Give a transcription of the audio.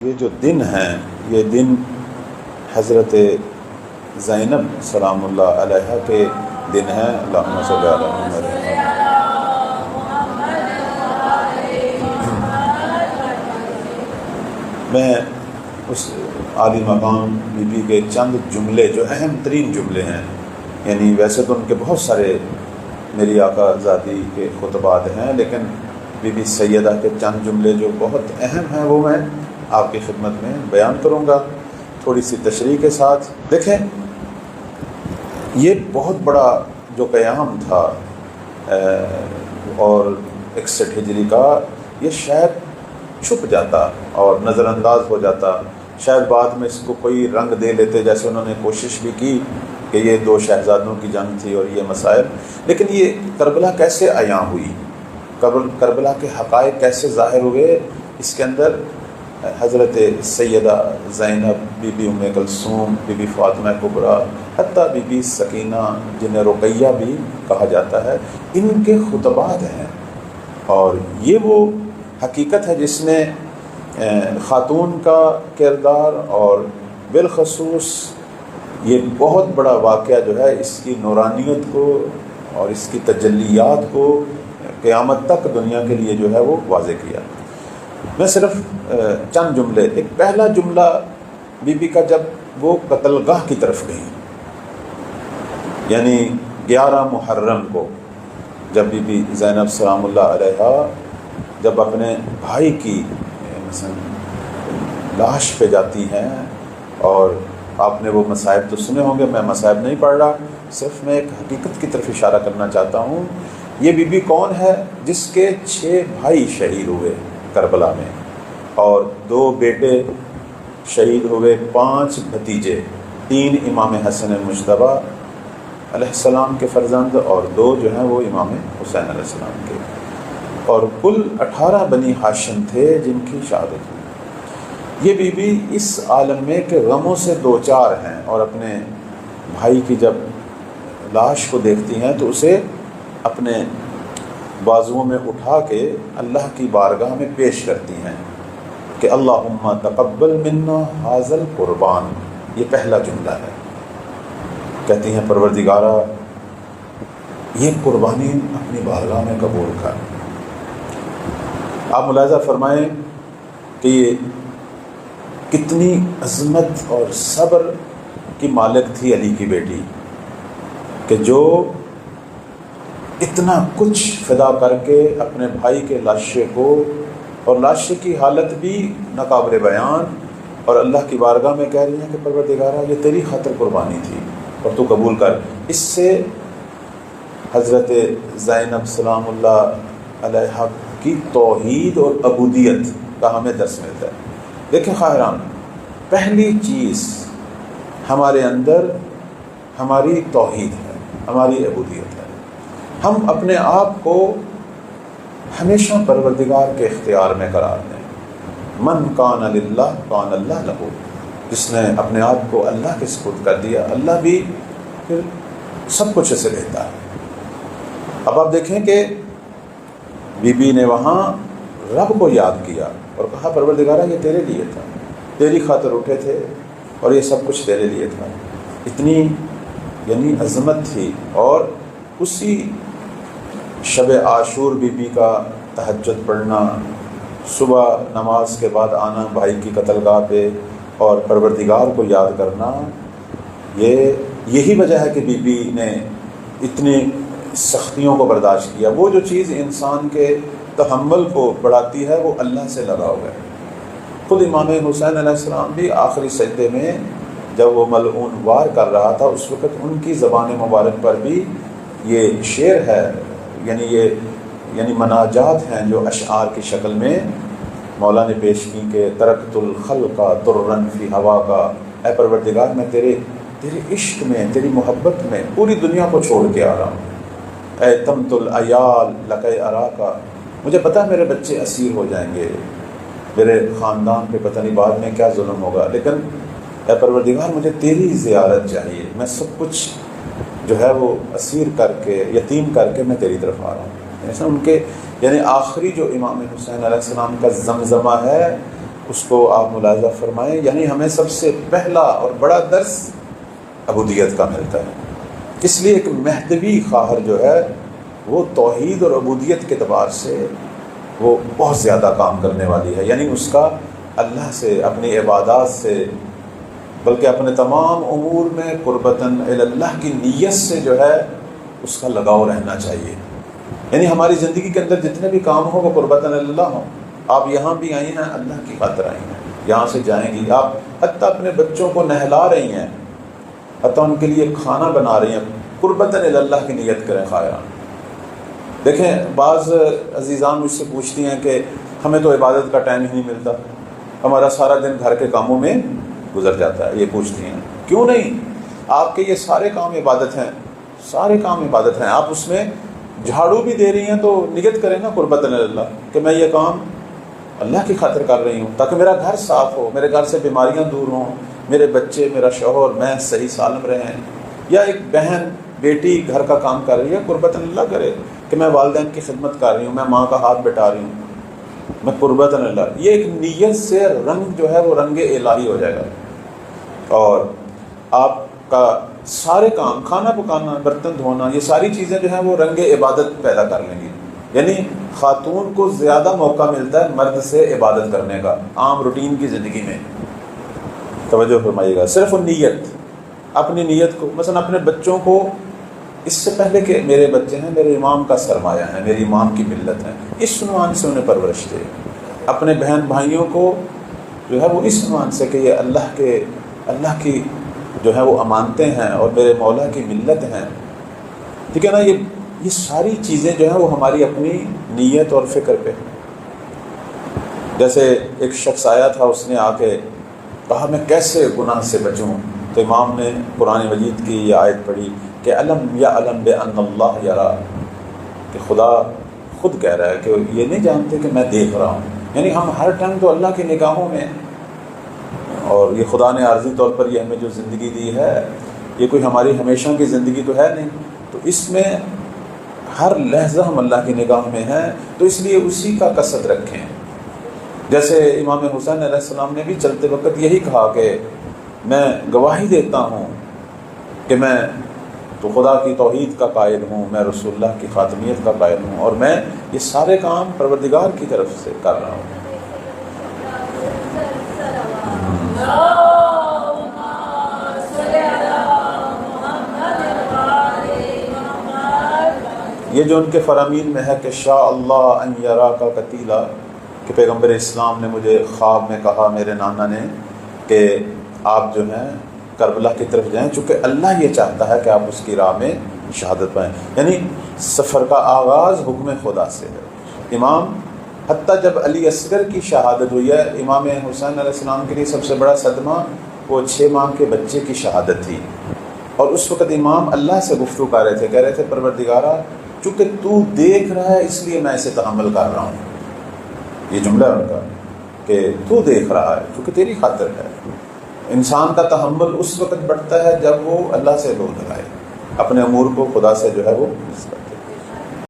یہ جو دن ہیں یہ دن حضرت زینب سلام اللہ علیہ کے دن ہیں۔ اللہم صلی علی محمد۔ میں اس عالی مقام بی بی کے چند جملے جو اہم ترین جملے ہیں، یعنی ویسے تو ان کے بہت سارے میری آقا ذاتی کے خطبات ہیں، لیکن بی بی سیدہ کے چند جملے جو بہت اہم ہیں وہ میں آپ کی خدمت میں بیان کروں گا تھوڑی سی تشریح کے ساتھ۔ دیکھیں، یہ بہت بڑا جو قیام تھا اور 61 ہجری کا، یہ شاید چھپ جاتا اور نظر انداز ہو جاتا، شاید بعد میں اس کو کوئی رنگ دے لیتے، جیسے انہوں نے کوشش بھی کی کہ یہ دو شہزادوں کی جنگ تھی اور یہ مسائل، لیکن یہ کربلا کیسے عیاں ہوئی، کربلا کے حقائق کیسے ظاہر ہوئے، اس کے اندر حضرت سیدہ زینب، بی بی ام کلثوم، بی بی فاطمہ کبریٰ، حتیٰ بی بی سکینہ جنہیں رقیہ بھی کہا جاتا ہے، ان کے خطبات ہیں۔ اور یہ وہ حقیقت ہے جس نے خاتون کا کردار اور بالخصوص یہ بہت بڑا واقعہ جو ہے اس کی نورانیت کو اور اس کی تجلیات کو قیامت تک دنیا کے لیے جو ہے وہ واضح کیا۔ میں صرف چند جملے، ایک پہلا جملہ بی بی کا جب وہ قتل گاہ کی طرف گئی، یعنی 11 محرم کو جب بی بی زینب سلام اللہ علیہ جب اپنے بھائی کی لاش پہ جاتی ہیں، اور آپ نے وہ مصائب تو سنے ہوں گے، میں مصائب نہیں پڑھ رہا، صرف میں ایک حقیقت کی طرف اشارہ کرنا چاہتا ہوں۔ یہ بی بی کون ہے؟ جس کے 6 بھائی شہید ہوئے کربلا میں، اور 2 بیٹے شہید ہوئے، 5 بھتیجے، 3 امام حسن مجتبیٰ علیہ السلام کے فرزند اور 2 جو ہیں وہ امام حسین علیہ السلام کے، اور کل 18 بنی ہاشم تھے جن کی شہادت ہوئی۔ یہ بی بی اس عالم میں کہ غموں سے دوچار ہیں، اور اپنے بھائی کی جب لاش کو دیکھتی ہیں تو اسے اپنے بازوؤں میں اٹھا کے اللہ کی بارگاہ میں پیش کرتی ہیں کہ اللہم تقبل منا ھذا القربان۔ یہ پہلا جملہ ہے، کہتی ہیں پروردگارہ یہ قربانی اپنی بارگاہ میں قبول کر۔ آپ ملاحظہ فرمائیں کہ یہ کتنی عظمت اور صبر کی مالک تھی علی کی بیٹی، کہ جو اتنا کچھ فدا کر کے اپنے بھائی کے لاشے کو، اور لاشے کی حالت بھی ناقابل بیان، اور اللہ کی بارگاہ میں کہہ رہی ہیں کہ پروردگارہ یہ تیری خاطر قربانی تھی اور تو قبول کر۔ اس سے حضرت زینب سلام اللہ علیہ کی توحید اور عبودیت کا ہمیں درس ملتا ہے۔ دیکھیں خواہران، پہلی چیز ہمارے اندر ہماری توحید ہے، ہماری عبودیت ہے۔ ہم اپنے آپ کو ہمیشہ پروردگار کے اختیار میں قرار دیں۔ من کان للہ کان اللہ لہ، جس نے اپنے آپ کو اللہ کے سپرد کر دیا، اللہ بھی پھر سب کچھ اسے دیتا ہے۔ اب آپ دیکھیں کہ بی بی نے وہاں رب کو یاد کیا اور کہا پروردگارہ یہ تیرے لیے تھا، تیری خاطر اٹھے تھے اور یہ سب کچھ تیرے لیے تھا۔ اتنی یعنی عظمت تھی۔ اور اسی شب عاشور بی بی کا تہجد پڑھنا، صبح نماز کے بعد آنا بھائی کی قتل گاہ پہ اور پروردگار کو یاد کرنا، یہی وجہ ہے کہ بی بی نے اتنی سختیوں کو برداشت کیا۔ وہ جو چیز انسان کے تحمل کو بڑھاتی ہے وہ اللہ سے لگا ہوا ہے۔ خود امام حسین علیہ السلام بھی آخری سجدے میں جب وہ ملعون وار کر رہا تھا، اس وقت ان کی زبان مبارک پر بھی یہ شعر ہے، یعنی مناجات ہیں جو اشعار کی شکل میں مولا نے پیش کی کہ ترکت الخلق طرًا فی ہواک، اے پروردگار میں تیرے عشق میں، تیری محبت میں پوری دنیا کو چھوڑ کے آ رہا ہوں۔ اے تمت العیال لقے اراکا، مجھے پتہ میرے بچے اسیر ہو جائیں گے، میرے خاندان پہ پتہ نہیں بعد میں کیا ظلم ہوگا، لیکن اے پروردگار مجھے تیری زیارت چاہیے، میں سب کچھ جو ہے وہ اسیر کر کے، یتیم کر کے میں تیری طرف آ رہا ہوں۔ ایسا ان کے یعنی آخری جو امام حسین علیہ السلام کا زمزمہ ہے اس کو آپ ملاحظہ فرمائیں، یعنی ہمیں سب سے پہلا اور بڑا درس عبودیت کا ملتا ہے۔ اس لیے ایک مہدوی خواہر جو ہے وہ توحید اور عبودیت کے اعتبار سے وہ بہت زیادہ کام کرنے والی ہے، یعنی اس کا اللہ سے، اپنی عبادات سے، بلکہ اپنے تمام امور میں قربتاً اللہ کی نیت سے جو ہے اس کا لگاؤ رہنا چاہیے۔ یعنی ہماری زندگی کے اندر جتنے بھی کام ہوں وہ قربتاً اللہ ہوں۔ آپ یہاں بھی آئی ہیں اللہ کی خاطر آئی ہیں، یہاں سے جائیں گی، آپ حتیٰ اپنے بچوں کو نہلا رہی ہیں، حتیٰ ان کے لیے کھانا بنا رہی ہیں، قربتاً اللہ کی نیت کریں خائران۔ دیکھیں بعض عزیزان مجھ سے پوچھتی ہیں کہ ہمیں تو عبادت کا ٹائم ہی نہیں ملتا، ہمارا سارا دن گھر کے کاموں میں گزر جاتا ہے۔ یہ پوچھتی ہیں کیوں نہیں؟ آپ کے یہ سارے کام عبادت ہیں، سارے کام عبادت ہیں۔ آپ اس میں جھاڑو بھی دے رہی ہیں تو نیت کریں نا قربتاً اللہ کہ میں یہ کام اللہ کی خاطر کر رہی ہوں، تاکہ میرا گھر صاف ہو، میرے گھر سے بیماریاں دور ہوں، میرے بچے، میرا شوہر، میں صحیح سالم رہیں۔ یا ایک بہن بیٹی گھر کا کام کر رہی ہے، قربتاً اللہ کرے کہ میں والدین کی خدمت کر رہی ہوں، میں ماں کا ہاتھ بٹا رہی ہوں، میں قربتاً اللہ۔ یہ ایک نیت سے رنگ جو ہے وہ رنگ الہی ہو جائے گا، اور آپ کا سارے کام، کھانا پکانا، برتن دھونا، یہ ساری چیزیں جو ہیں وہ رنگ عبادت پیدا کر لیں گی۔ یعنی خاتون کو زیادہ موقع ملتا ہے مرد سے عبادت کرنے کا عام روٹین کی زندگی میں۔ توجہ فرمائیے گا، صرف نیت، اپنی نیت کو، مثلا اپنے بچوں کو اس سے پہلے کہ میرے بچے ہیں میرے امام کا سرمایہ ہیں، میری امام کی ملت ہے، اس عنوان سے انہیں پرورش دے۔ اپنے بہن بھائیوں کو جو ہے وہ اس عنوان سے کہ یہ اللہ کی جو ہے وہ امانتیں ہیں اور میرے مولا کی ملت ہیں، ٹھیک ہے نا۔ یہ ساری چیزیں جو ہیں وہ ہماری اپنی نیت اور فکر پہ۔ جیسے ایک شخص آیا تھا، اس نے آ کے کہا میں کیسے گناہ سے بچوں، تو امام نے قرآن مجید کی یہ آیت پڑھی کہ علم یعلم بأن اللہ یرا، کہ خدا خود کہہ رہا ہے کہ یہ نہیں جانتے کہ میں دیکھ رہا ہوں۔ یعنی ہم ہر ٹائم تو اللہ کی نگاہوں میں، اور یہ خدا نے عارضی طور پر یہ ہمیں جو زندگی دی ہے یہ کوئی ہماری ہمیشہ کی زندگی تو ہے نہیں، تو اس میں ہر لحظہ ہم اللہ کی نگاہ میں ہیں، تو اس لیے اسی کا قصد رکھیں۔ جیسے امام حسین علیہ السلام نے بھی چلتے وقت یہی کہا کہ میں گواہی دیتا ہوں کہ میں تو خدا کی توحید کا قائل ہوں، میں رسول اللہ کی خاتمیت کا قائل ہوں، اور میں یہ سارے کام پروردگار کی طرف سے کر رہا ہوں۔ یہ جو ان کے فرامین میں ہے کہ شاء اللہ ان یرا کا قتیلا، کہ پیغمبر اسلام نے مجھے خواب میں کہا میرے نانا نے کہ آپ جو ہیں کربلا کی طرف جائیں، چونکہ اللہ یہ چاہتا ہے کہ آپ اس کی راہ میں شہادت پائیں۔ یعنی سفر کا آغاز حکم خدا سے ہے۔ امام حتیٰ جب علی اصغر کی شہادت ہوئی ہے، امام حسین علیہ السلام کے لیے سب سے بڑا صدمہ وہ 6 ماہ کے بچے کی شہادت تھی، اور اس وقت امام اللہ سے گفتگو کر رہے تھے، کہہ رہے تھے پروردگارا چونکہ تو دیکھ رہا ہے اس لیے میں اسے تحمل کر رہا ہوں۔ یہ جملہ ان کا کہ تو دیکھ رہا ہے چونکہ تیری خاطر ہے۔ انسان کا تحمل اس وقت بڑھتا ہے جب وہ اللہ سے دور لگائے، اپنے امور کو خدا سے جو ہے وہ